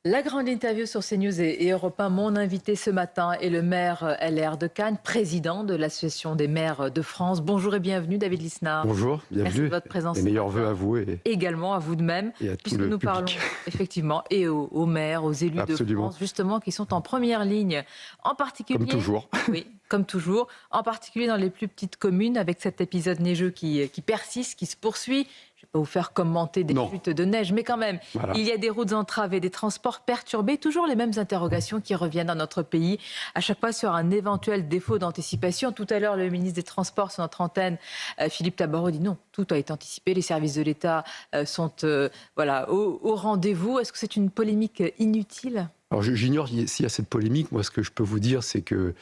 La grande interview sur CNews et Europe 1. Mon invité ce matin est le maire LR de Cannes, président de l'Association des maires de France. Bonjour et bienvenue David Lisnard. Bonjour, Merci de bienvenue. votre présence Les ce meilleurs vœux matin. à vous Également à vous de même, et à tout puisque le nous parlons public. effectivement et aux maires, aux élus de Absolument, France, justement, qui sont en première ligne, en comme particulier, toujours. oui, comme toujours, en particulier dans les plus petites communes, avec cet épisode neigeux qui persiste, qui se poursuit. Je ne vais pas vous faire commenter des Non, chutes de neige, mais quand même, voilà. il y a des routes entravées, des transports perturbés, toujours les mêmes interrogations qui reviennent dans notre pays, à chaque fois sur un éventuel défaut d'anticipation. Tout à l'heure, le ministre des Transports sur notre antenne, Philippe Tabarot, dit non, tout a été anticipé, les services de l'État sont voilà, au rendez-vous. Est-ce que c'est une polémique inutile ? Alors j'ignore s'il y a cette polémique. Moi, ce que je peux vous dire, c'est que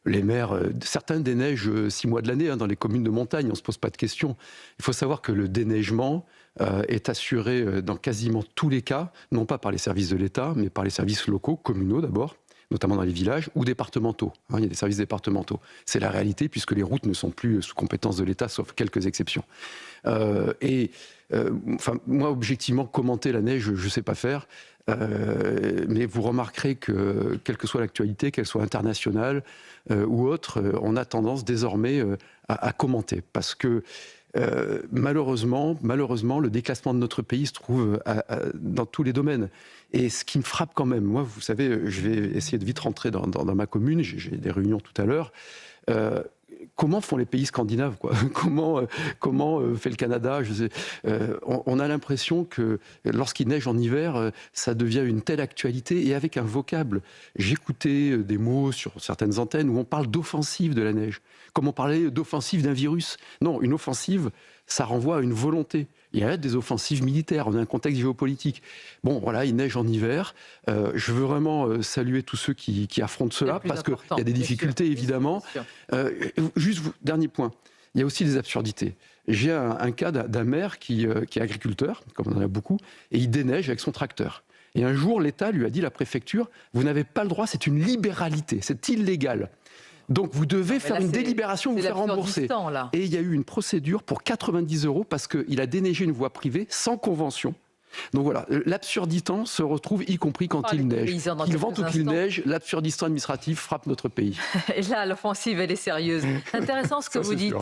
les maires, certains déneigent 6 mois de l'année dans les communes de montagne, on ne se pose pas de questions. Il faut savoir que le déneigement est assuré dans quasiment tous les cas, non pas par les services de l'État, mais par les services locaux, communaux d'abord, notamment dans les villages, ou départementaux. Il y a des services départementaux. C'est la réalité, puisque les routes ne sont plus sous compétence de l'État, sauf quelques exceptions. Moi, objectivement, commenter la neige, je ne sais pas faire. Mais vous remarquerez que, quelle que soit l'actualité, qu'elle soit internationale ou autre, on a tendance désormais à commenter. Parce que malheureusement, le déclassement de notre pays se trouve dans tous les domaines. Et ce qui me frappe quand même, moi, vous savez, je vais essayer de vite rentrer dans ma commune, j'ai des réunions tout à l'heure. Comment font les pays scandinaves, quoi ? Comment fait le Canada ? On a l'impression que lorsqu'il neige en hiver, ça devient une telle actualité, et avec un vocable. J'écoutais des mots sur certaines antennes où on parle d'offensive de la neige, comme on parlait d'offensive d'un virus. Non, une offensive, ça renvoie à une volonté. Il y a des offensives militaires, on a un contexte géopolitique. Bon, voilà, il neige en hiver. Je veux vraiment saluer tous ceux qui affrontent cela, parce qu'il y a des difficultés, évidemment. Juste, dernier point, il y a aussi des absurdités. J'ai un cas d'un maire qui est agriculteur, comme on en a beaucoup, et il déneige avec son tracteur. Et un jour, l'État lui a dit, la préfecture, vous n'avez pas le droit, c'est une libéralité, c'est illégal. Donc vous devez faire une délibération, vous faire rembourser. Là. Et il y a eu une procédure pour 90 € parce qu'il a déneigé une voie privée sans convention. Donc voilà, l'absurdistan se retrouve y compris quand il neige. Qu'il vente ou qu'il neige, l'absurdistan administratif frappe notre pays. Et là, l'offensive, elle est sérieuse. C'est intéressant ce que vous dites,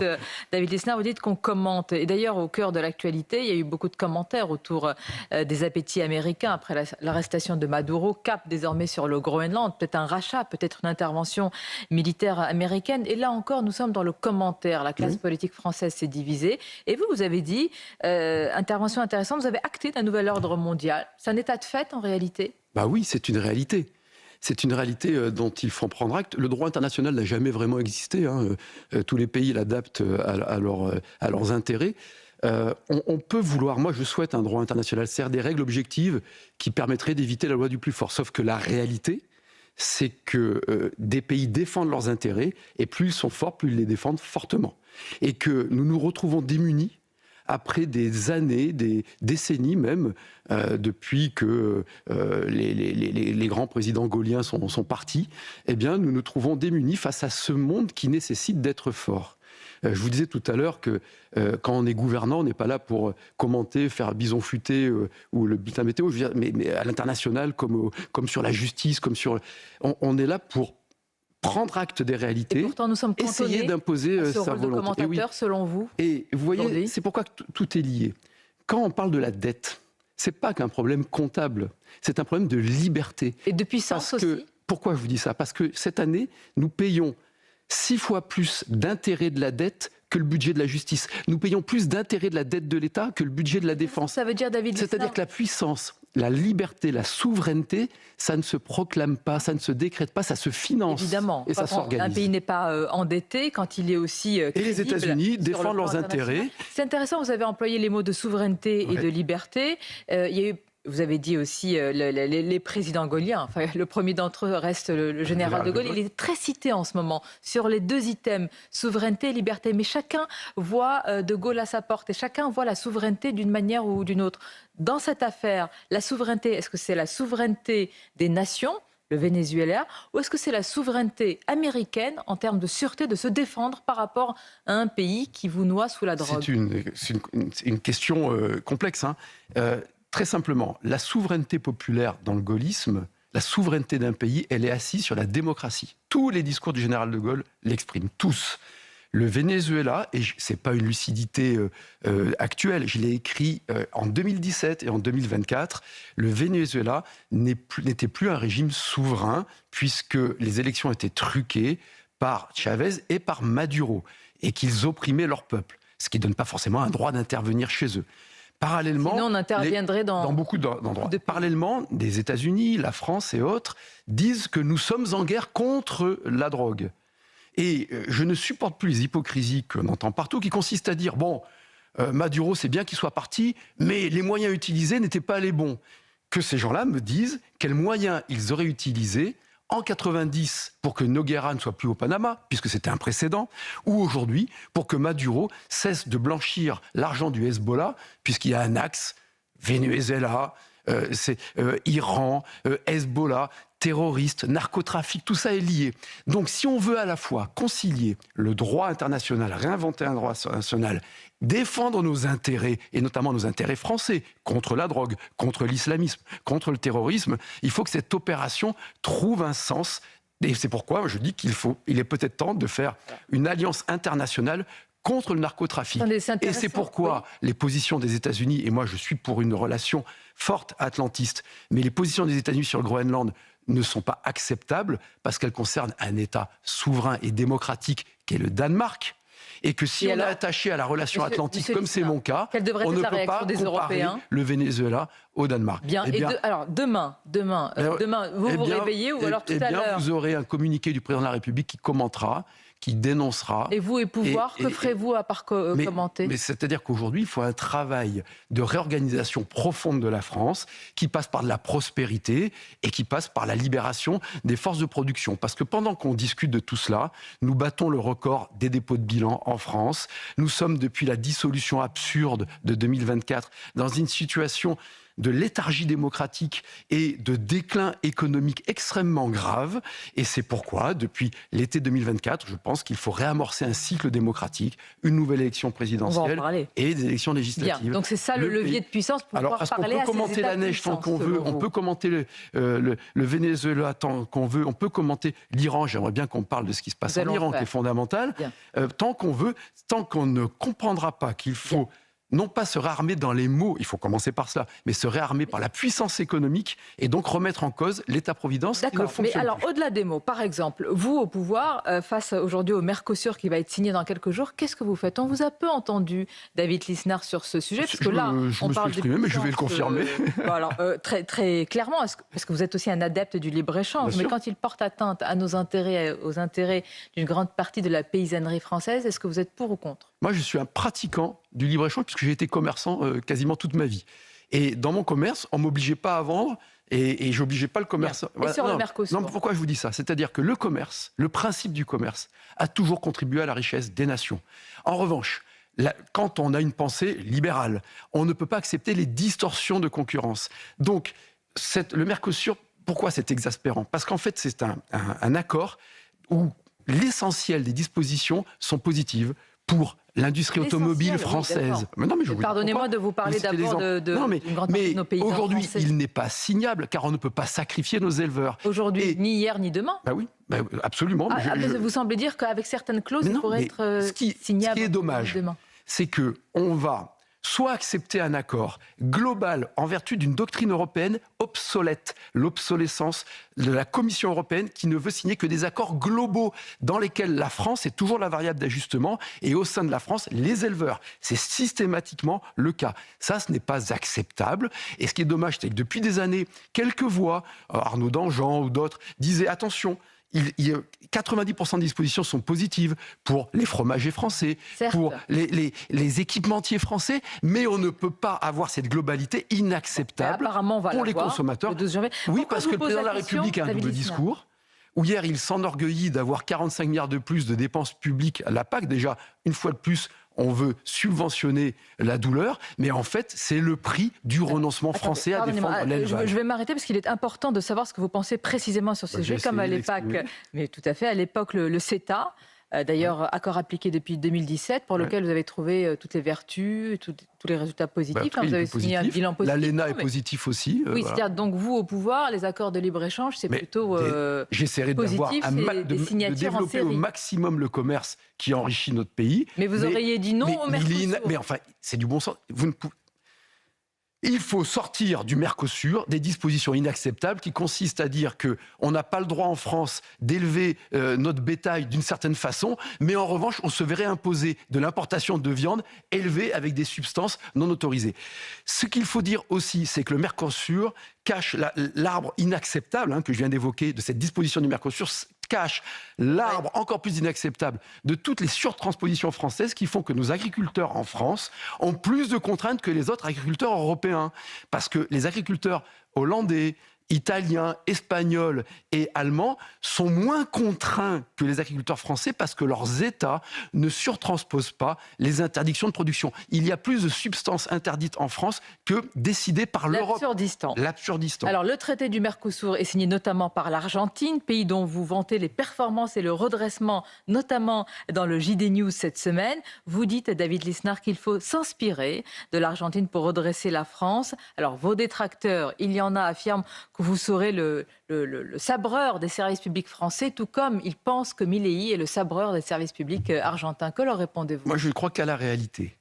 David Lisnard. Vous dites qu'on commente. Et d'ailleurs, au cœur de l'actualité, il y a eu beaucoup de commentaires autour des appétits américains après l'arrestation de Maduro. Cap désormais sur le Groenland. Peut-être un rachat, peut-être une intervention militaire américaine. Et là encore, nous sommes dans le commentaire. La classe politique française s'est divisée. Et vous avez dit, intervention intéressante, vous avez acté d'un nouvel ordre mondial. C'est un état de fait en réalité ? Bah oui, c'est une réalité. C'est une réalité dont il faut prendre acte. Le droit international n'a jamais vraiment existé. Tous les pays l'adaptent à leurs intérêts. On peut vouloir, moi je souhaite un droit international, c'est-à-dire des règles objectives qui permettraient d'éviter la loi du plus fort. Sauf que la réalité, c'est que des pays défendent leurs intérêts, et plus ils sont forts, plus ils les défendent fortement. Et que nous nous retrouvons démunis après des années, des décennies même, depuis que les grands présidents gaulliens sont partis, eh bien, nous nous trouvons démunis face à ce monde qui nécessite d'être fort. Je vous disais tout à l'heure que quand on est gouvernant, on n'est pas là pour commenter, faire bison futé ou le bulletin météo, je veux dire, mais à l'international, comme sur la justice, on est là pour prendre acte des réalités, et pourtant, nous sommes essayer d'imposer sa volonté. De commentateur, selon vous. Et vous voyez, c'est pourquoi tout est lié. Quand on parle de la dette, c'est pas qu'un problème comptable, c'est un problème de liberté. Et de puissance aussi. Pourquoi je vous dis ça ? Parce que cette année, nous payons 6 fois plus d'intérêts de la dette que le budget de la justice. Nous payons plus d'intérêts de la dette de l'État que le budget de la défense. Ça veut dire, David Lisnard, c'est-à-dire que la puissance, la liberté, la souveraineté, ça ne se proclame pas, ça ne se décrète pas, ça se finance. Évidemment. Et ça s'organise. Un pays n'est pas endetté quand il est aussi crédible. Et les États-Unis défendent leurs intérêts. C'est intéressant, vous avez employé les mots de souveraineté et de liberté. Il y a eu, vous avez dit aussi les présidents gaulliens. Enfin, le premier d'entre eux reste le général de Gaulle. Il est très cité en ce moment sur les deux items, souveraineté et liberté. Mais chacun voit de Gaulle à sa porte et chacun voit la souveraineté d'une manière ou d'une autre. Dans cette affaire, la souveraineté, est-ce que c'est la souveraineté des nations, le Venezuela, ou est-ce que c'est la souveraineté américaine en termes de sûreté, de se défendre par rapport à un pays qui vous noie sous la drogue ? C'est une question complexe. très simplement, la souveraineté populaire dans le gaullisme, la souveraineté d'un pays, elle est assise sur la démocratie. Tous les discours du général de Gaulle l'expriment, tous. Le Venezuela, et ce n'est pas une lucidité actuelle, je l'ai écrit en 2017 et en 2024, le Venezuela n'était plus un régime souverain puisque les élections étaient truquées par Chavez et par Maduro et qu'ils opprimaient leur peuple, ce qui ne donne pas forcément un droit d'intervenir chez eux. Parallèlement, sinon on interviendrait dans beaucoup d'endroits. Parallèlement, les États-Unis, la France et autres disent que nous sommes en guerre contre la drogue. Et je ne supporte plus les hypocrisies qu'on entend partout, qui consistent à dire, bon, Maduro, c'est bien qu'il soit parti, mais les moyens utilisés n'étaient pas les bons. Que ces gens-là me disent quels moyens ils auraient utilisés en 90 pour que Nogueira ne soit plus au Panama, puisque c'était un précédent, ou aujourd'hui pour que Maduro cesse de blanchir l'argent du Hezbollah, puisqu'il y a un axe Venezuela, Iran, Hezbollah, terroristes, narcotrafic, tout ça est lié. Donc si on veut à la fois concilier le droit international, réinventer un droit international, défendre nos intérêts, et notamment nos intérêts français, contre la drogue, contre l'islamisme, contre le terrorisme, il faut que cette opération trouve un sens. Et c'est pourquoi je dis il est peut-être temps de faire une alliance internationale contre le narcotrafic. Et c'est pourquoi les positions des États-Unis, et moi je suis pour une relation forte atlantiste, mais les positions des États-Unis sur le Groenland ne sont pas acceptables parce qu'elles concernent un État souverain et démocratique qui est le Danemark. Et que si on est attaché à la relation atlantique, comme c'est mon cas, on ne peut pas comparer le Venezuela au Danemark. Bien. Alors demain, vous vous réveillez ou alors tout à l'heure. Vous aurez un communiqué du président de la République qui commentera, qui dénoncera. Et vous et pouvoir, que ferez-vous à part commenter? Mais c'est-à-dire qu'aujourd'hui, il faut un travail de réorganisation profonde de la France qui passe par de la prospérité et qui passe par la libération des forces de production. Parce que pendant qu'on discute de tout cela, nous battons le record des dépôts de bilan en France. Nous sommes, depuis la dissolution absurde de 2024, dans une situation de léthargie démocratique et de déclin économique extrêmement grave. Et c'est pourquoi, depuis l'été 2024, je pense qu'il faut réamorcer un cycle démocratique, une nouvelle élection présidentielle et des élections législatives. Bien. Donc c'est ça le levier de puissance pour pouvoir parler à ces états de puissance. On peut commenter la neige tant qu'on veut, on peut commenter le Venezuela tant qu'on veut, on peut commenter l'Iran, j'aimerais bien qu'on parle de ce qui se passe en Iran, qui est fondamental, tant qu'on veut, tant qu'on ne comprendra pas qu'il faut non pas se réarmer dans les mots, il faut commencer par cela, mais se réarmer par la puissance économique et donc remettre en cause l'État-providence qui ne fonctionne mais alors plus. au-delà des mots, par exemple, vous au pouvoir, face aujourd'hui au Mercosur qui va être signé dans quelques jours, qu'est-ce que vous faites? On vous a peu entendu, David Lisnard, sur ce sujet, parce que là, je me suis exprimé, mais je vais le confirmer. Alors, très, très clairement, parce que vous êtes aussi un adepte du libre-échange, mais quand il porte atteinte à nos intérêts, aux intérêts d'une grande partie de la paysannerie française, est-ce que vous êtes pour ou contre? Moi, je suis un pratiquant du libre-échange puisque j'ai été commerçant quasiment toute ma vie. Et dans mon commerce, on ne m'obligeait pas à vendre et je n'obligeais pas le commerçant. Et sur le Mercosur. Non, pourquoi je vous dis ça? C'est-à-dire que le commerce, le principe du commerce, a toujours contribué à la richesse des nations. En revanche, quand on a une pensée libérale, on ne peut pas accepter les distorsions de concurrence. Donc, le Mercosur, pourquoi c'est exaspérant? Parce qu'en fait, c'est un accord où l'essentiel des dispositions sont positives pour l'industrie automobile française. Oui, pardonnez-moi de vous parler d'abord d'une grande partie de nos paysans français. Aujourd'hui, il n'est pas signable, car on ne peut pas sacrifier nos éleveurs. Aujourd'hui, ni hier, ni demain. Oui, absolument. Vous semblez dire qu'avec certaines clauses, il pourrait être signable. Ce qui est dommage, c'est qu'on va soit accepter un accord global en vertu d'une doctrine européenne obsolète, l'obsolescence de la Commission européenne qui ne veut signer que des accords globaux dans lesquels la France est toujours la variable d'ajustement et au sein de la France, les éleveurs. C'est systématiquement le cas. Ça, ce n'est pas acceptable. Et ce qui est dommage, c'est que depuis des années, quelques voix, Arnaud Danjean ou d'autres, disaient attention, 90% des dispositions sont positives pour les fromagers français, certes, pour les équipementiers français, mais on ne peut pas avoir cette globalité inacceptable pour les consommateurs. Oui, parce que le président de la République a un double discours. Où hier, il s'enorgueillit d'avoir 45 milliards de plus de dépenses publiques à la PAC. Déjà, une fois de plus, on veut subventionner la douleur, mais en fait, c'est le prix du renoncement français à défendre l'élevage. Je vais m'arrêter parce qu'il est important de savoir ce que vous pensez précisément sur ce sujet, comme à l'époque, mais tout à fait, à l'époque, le CETA. D'ailleurs, accord appliqué depuis 2017, pour lequel vous avez trouvé toutes les vertus, tous les résultats positifs. Après, Vous avez signé un bilan positif. L'ALENA est positif aussi. Oui, voilà. c'est-à-dire donc vous au pouvoir, les accords de libre-échange, c'est plutôt j'essaierai positif, c'est des de signatures en développer au série. maximum le commerce qui enrichit notre pays. Mais vous auriez dit non au Mercosur. Mais enfin, c'est du bon sens. Il faut sortir du Mercosur des dispositions inacceptables qui consistent à dire qu'on n'a pas le droit en France d'élever notre bétail d'une certaine façon, mais en revanche, on se verrait imposer de l'importation de viande élevée avec des substances non autorisées. Ce qu'il faut dire aussi, c'est que le Mercosur cache l'arbre inacceptable que je viens d'évoquer de cette disposition du Mercosur, cache l'arbre encore plus inacceptable de toutes les surtranspositions françaises qui font que nos agriculteurs en France ont plus de contraintes que les autres agriculteurs européens. Parce que les agriculteurs hollandais, italiens, espagnols et allemands sont moins contraints que les agriculteurs français parce que leurs États ne surtransposent pas les interdictions de production. Il y a plus de substances interdites en France que décidées par l'Europe. L'Absurdistan. Alors, le traité du Mercosur est signé notamment par l'Argentine, pays dont vous vantez les performances et le redressement, notamment dans le JD News cette semaine. Vous dites, David Lisnard, qu'il faut s'inspirer de l'Argentine pour redresser la France. Alors, vos détracteurs, il y en a, affirment que vous serez le sabreur des services publics français, tout comme ils pensent que Milei est le sabreur des services publics argentins. Que leur répondez-vous ? Moi, je crois qu'à la réalité.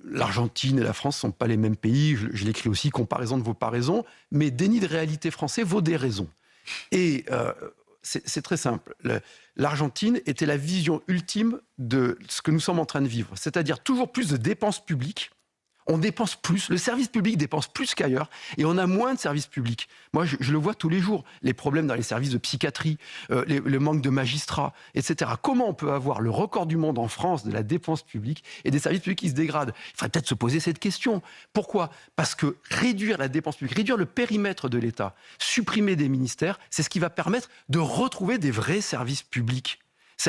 L'Argentine et la France ne sont pas les mêmes pays. Je l'écris aussi, comparaison de vos paraisons. Mais déni de réalité français vaut des raisons. Et c'est très simple. L'Argentine était la vision ultime de ce que nous sommes en train de vivre. C'est-à-dire toujours plus de dépenses publiques. On dépense plus, le service public dépense plus qu'ailleurs et on a moins de services publics. Moi, je le vois tous les jours, les problèmes dans les services de psychiatrie, le manque de magistrats, etc. Comment on peut avoir le record du monde en France de la dépense publique et des services publics qui se dégradent ? Il faudrait peut-être se poser cette question. Pourquoi ? Parce que réduire la dépense publique, réduire le périmètre de l'État, supprimer des ministères, c'est ce qui va permettre de retrouver des vrais services publics.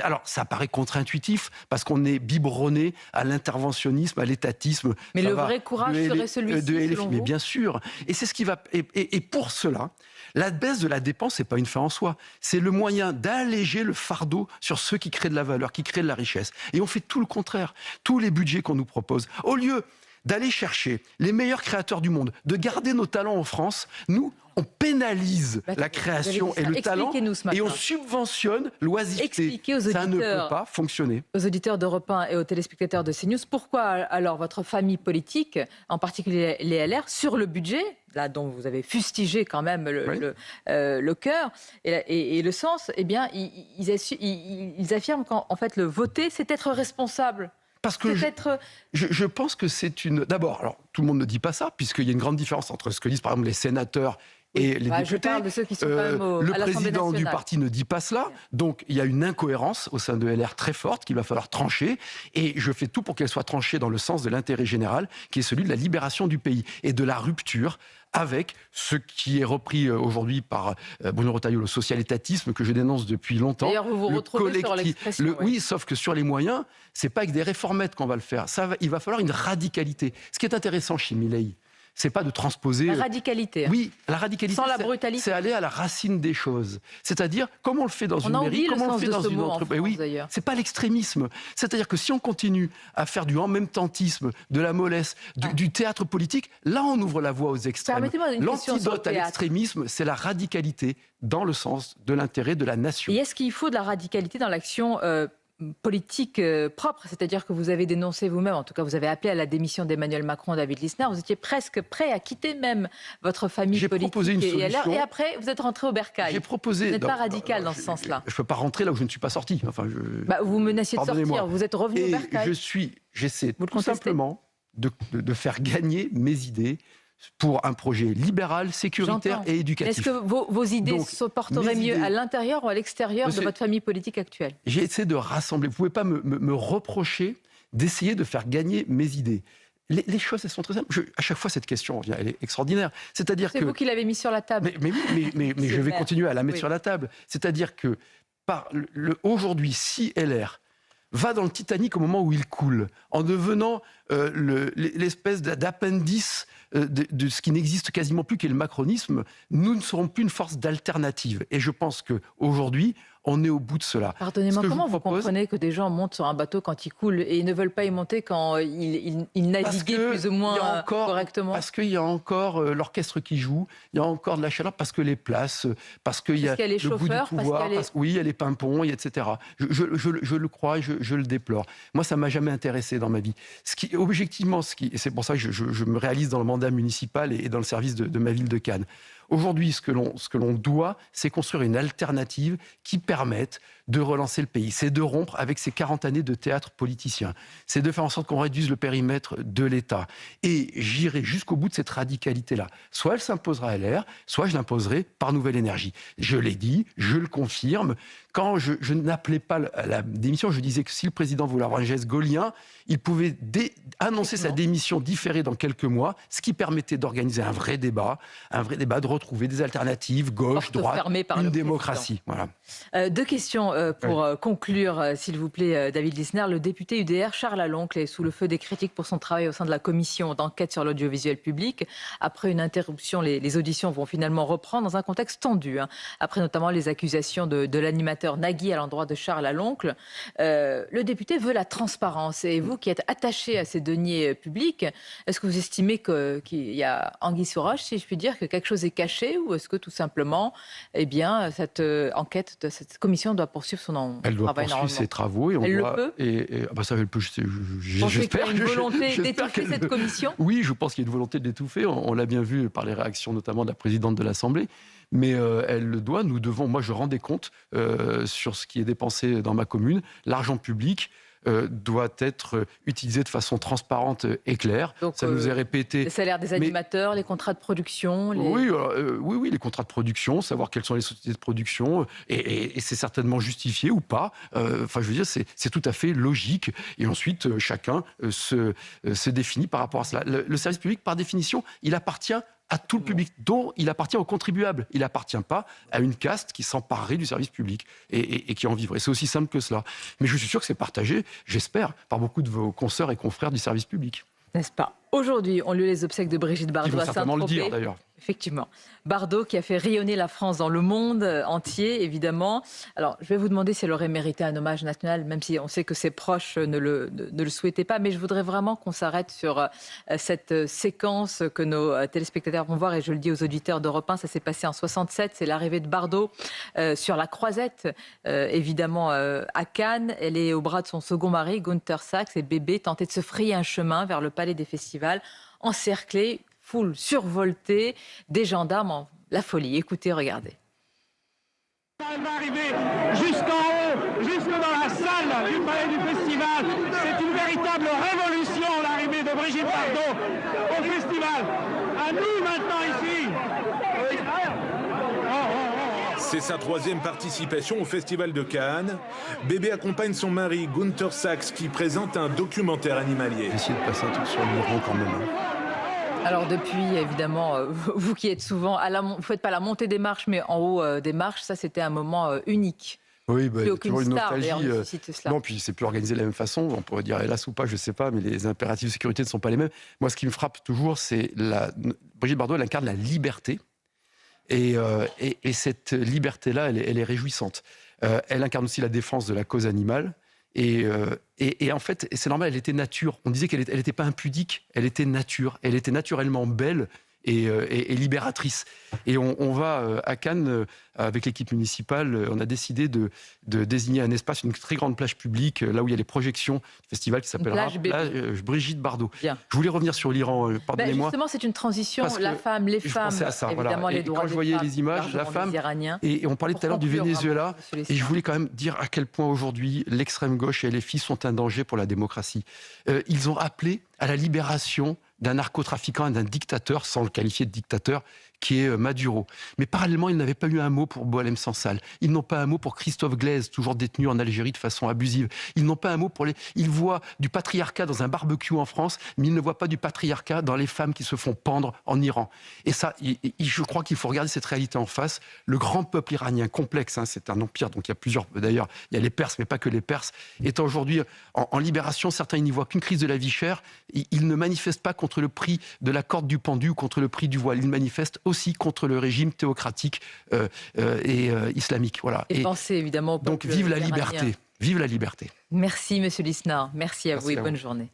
Alors, ça paraît contre-intuitif parce qu'on est biberonné à l'interventionnisme, à l'étatisme. Mais le vrai courage serait celui-ci, selon vous ? Mais bien sûr. Et c'est ce qui va. Et pour cela, la baisse de la dépense, c'est pas une fin en soi. C'est le moyen d'alléger le fardeau sur ceux qui créent de la valeur, qui créent de la richesse. Et on fait tout le contraire. Tous les budgets qu'on nous propose, au lieu d'aller chercher les meilleurs créateurs du monde, de garder nos talents en France, nous, on pénalise la création et le talent et on subventionne l'oisiveté. Ça ne peut pas fonctionner. Aux auditeurs d'Europe 1 et aux téléspectateurs de CNews, pourquoi alors votre famille politique, en particulier les LR, sur le budget, là dont vous avez fustigé quand même le cœur et le sens, eh bien, ils affirment qu'en fait le voter, c'est être responsable. Parce que je pense que c'est une... D'abord, alors tout le monde ne dit pas ça, puisqu'il y a une grande différence entre ce que disent par exemple les sénateurs et les députés. Je parle de ceux qui sont quand même le à l'Assemblée président nationale. du parti ne dit pas cela. Donc il y a une incohérence au sein de LR très forte qu'il va falloir trancher. Et je fais tout pour qu'elle soit tranchée dans le sens de l'intérêt général, qui est celui de la libération du pays et de la rupture avec ce qui est repris aujourd'hui par Bruno Retailleau, le social-étatisme que je dénonce depuis longtemps. D'ailleurs, vous vous retrouvez sur l'expression. Oui, sauf que sur les moyens, c'est pas avec des réformettes qu'on va le faire. Il va falloir une radicalité. Ce qui est intéressant chez Milei, c'est pas de transposer... La radicalité. Oui, la radicalité, sans la brutalité. C'est aller à la racine des choses. C'est-à-dire, comme on le fait dans une mairie, comme on le fait dans une entreprise. Oui, c'est pas l'extrémisme. C'est-à-dire que si on continue à faire du en-même-tentisme, de la mollesse, du théâtre politique, là on ouvre la voie aux extrêmes. L'antidote à l'extrémisme, c'est la radicalité dans le sens de l'intérêt de la nation. Et est-ce qu'il faut de la radicalité dans l'action politique propre, c'est-à-dire que vous avez dénoncé vous-même, en tout cas vous avez appelé à la démission d'Emmanuel Macron, David Lisnard, vous étiez presque prêt à quitter même votre famille politique et après vous êtes rentré au bercail. Vous n'êtes pas radical dans ce sens-là. Je ne peux pas rentrer là où je ne suis pas sorti. Enfin, vous menaciez de sortir, vous êtes revenu au bercail. J'essaie tout simplement de faire gagner mes idées pour un projet libéral, sécuritaire et éducatif. Est-ce que vos idées se porteraient mieux à l'intérieur ou à l'extérieur de votre famille politique actuelle ? J'ai essayé de rassembler. Vous ne pouvez pas me reprocher d'essayer de faire gagner mes idées. Les choses, elles sont très simples. À chaque fois, cette question, elle est extraordinaire. C'est vous qui l'avez mis sur la table. Mais je vais continuer à la mettre sur la table. C'est-à-dire que aujourd'hui, si LR va dans le Titanic au moment où il coule, en devenant l'espèce d'appendice de ce qui n'existe quasiment plus, qui est le macronisme, nous ne serons plus une force d'alternative. Et je pense qu'aujourd'hui, On est au bout de cela. Pardonnez-moi, comment vous comprenez que des gens montent sur un bateau quand il coule et ils ne veulent pas y monter quand ils naviguent plus ou moins correctement? Parce qu'il y a encore l'orchestre qui joue, il y a encore de la chaleur, parce que les places, parce qu'il y a les le goût du pouvoir, oui, il y a les pimpons, etc. Je le crois, je le déplore. Moi, ça ne m'a jamais intéressé dans ma vie. Objectivement, et c'est pour ça que je me réalise dans le mandat municipal et dans le service de ma ville de Cannes. Aujourd'hui, ce que l'on doit, c'est construire une alternative qui permette de relancer le pays. C'est de rompre avec ces 40 années de théâtre politicien. C'est de faire en sorte qu'on réduise le périmètre de l'État. Et j'irai jusqu'au bout de cette radicalité-là. Soit elle s'imposera à LR, soit je l'imposerai par Nouvelle Énergie. Je l'ai dit, je le confirme. Quand je n'appelais pas à la démission, je disais que si le président voulait avoir un geste gaulien, il pouvait annoncer sa démission différée dans quelques mois, ce qui permettait d'organiser un vrai débat, de retrouver des alternatives, gauche, droite, une démocratie. Voilà. Deux questions pour conclure, s'il vous plaît, David Lissner. Le député UDR Charles Aloncle est sous le feu des critiques pour son travail au sein de la commission d'enquête sur l'audiovisuel public. Après une interruption, les auditions vont finalement reprendre dans un contexte tendu, après notamment les accusations de l'animateur Nagui à l'endroit de Charles Aloncle. Le député veut la transparence. Et vous qui êtes attaché à ces deniers publics, est-ce que vous estimez qu'il y a anguille sous roche, si je puis dire, que quelque chose est caché, ou est-ce que tout simplement, cette enquête, cette commission doit poursuivre son travail? Elle doit poursuivre ses travaux. Et elle le peut. Ça, elle peut. J'espère qu'il y a une volonté d'étouffer cette commission. Oui, je pense qu'il y a une volonté de l'étouffer. On l'a bien vu par les réactions notamment de la présidente de l'Assemblée. Mais elle le doit. Nous devons. Moi, je rends des comptes sur ce qui est dépensé dans ma commune. L'argent public doit être utilisé de façon transparente et claire. Donc, ça nous est répété. Les salaires des animateurs, les contrats de production. Oui, les contrats de production, savoir quelles sont les sociétés de production, et c'est certainement justifié ou pas. Je veux dire, c'est tout à fait logique. Et ensuite, chacun se définit par rapport à cela. Le service public, par définition, il appartient à tout le public, dont il appartient aux contribuables. Il n'appartient pas à une caste qui s'emparerait du service public et qui en vivrait. C'est aussi simple que cela. Mais je suis sûr que c'est partagé, j'espère, par beaucoup de vos consoeurs et confrères du service public. N'est-ce pas? Aujourd'hui ont lieu les obsèques de Brigitte Bardot à Saint-Tropez. Ils vont certainement le dire, d'ailleurs. Effectivement. Bardot qui a fait rayonner la France dans le monde entier, évidemment. Alors, je vais vous demander si elle aurait mérité un hommage national, même si on sait que ses proches ne le souhaitaient pas. Mais je voudrais vraiment qu'on s'arrête sur cette séquence que nos téléspectateurs vont voir. Et je le dis aux auditeurs d'Europe 1, ça s'est passé en 67. C'est l'arrivée de Bardot sur la Croisette, évidemment, à Cannes. Elle est au bras de son second mari, Günther Sachs, et bébé tentait de se frayer un chemin vers le palais des festivals, encerclé, foule survoltée, des gendarmes, la folie. Écoutez, regardez. Elle va arriver jusqu'en haut, jusque dans la salle du palais du festival. C'est une véritable révolution, l'arrivée de Brigitte Bardot au festival. À nous maintenant ici. C'est sa troisième participation au Festival de Cannes. Bébé accompagne son mari, Günther Sachs, qui présente un documentaire animalier. Essayez de passer un truc sur l'Iran quand même. Alors depuis, évidemment, vous qui êtes souvent, vous ne faites pas la montée des marches, mais en haut des marches, ça c'était un moment unique. Oui, plus aucune toujours une star, nostalgie. Cela. Non, puis c'est plus organisé de la même façon. On pourrait dire hélas ou pas, je ne sais pas, mais les impératifs de sécurité ne sont pas les mêmes. Moi, ce qui me frappe toujours, c'est Brigitte Bardot, elle incarne la liberté. Et cette liberté-là, elle est réjouissante. Elle incarne aussi la défense de la cause animale. Et en fait, c'est normal, elle était nature. On disait qu'elle n'était pas impudique, elle était nature. Elle était naturellement belle et libératrice. Et on va à Cannes, avec l'équipe municipale, on a décidé de désigner un espace, une très grande plage publique, là où il y a les projections du festival qui s'appellera plage Brigitte Bardot. Bien. Je voulais revenir sur l'Iran, pardonnez-moi. Justement, c'est une transition, la femme, les femmes, ça, évidemment voilà. les droits quand des je voyais femmes, les images, la femme, et on parlait tout à l'heure du Venezuela, et je voulais quand même dire à quel point aujourd'hui l'extrême gauche et les filles sont un danger pour la démocratie. Ils ont appelé à la libération d'un narcotrafiquant et d'un dictateur, sans le qualifier de dictateur, qui est Maduro. Mais parallèlement, ils n'avaient pas eu un mot pour Boualem Sansal. Ils n'ont pas un mot pour Christophe Glaise, toujours détenu en Algérie de façon abusive. Ils n'ont pas un mot pour Ils voient du patriarcat dans un barbecue en France, mais ils ne voient pas du patriarcat dans les femmes qui se font pendre en Iran. Et ça, je crois qu'il faut regarder cette réalité en face. Le grand peuple iranien, complexe, c'est un empire, donc il y a plusieurs... D'ailleurs, il y a les Perses, mais pas que les Perses, étant aujourd'hui en libération. Certains, ils n'y voient qu'une crise de la vie chère. Ils ne manifestent pas contre le prix de la corde du pendu ou contre le prix du voile. Ils manifestent aussi contre le régime théocratique et islamique. Voilà. Et pensez évidemment au donc peuple vive la iranien. liberté. Vive la liberté. Merci Monsieur Lisnard, merci à vous et bonne journée.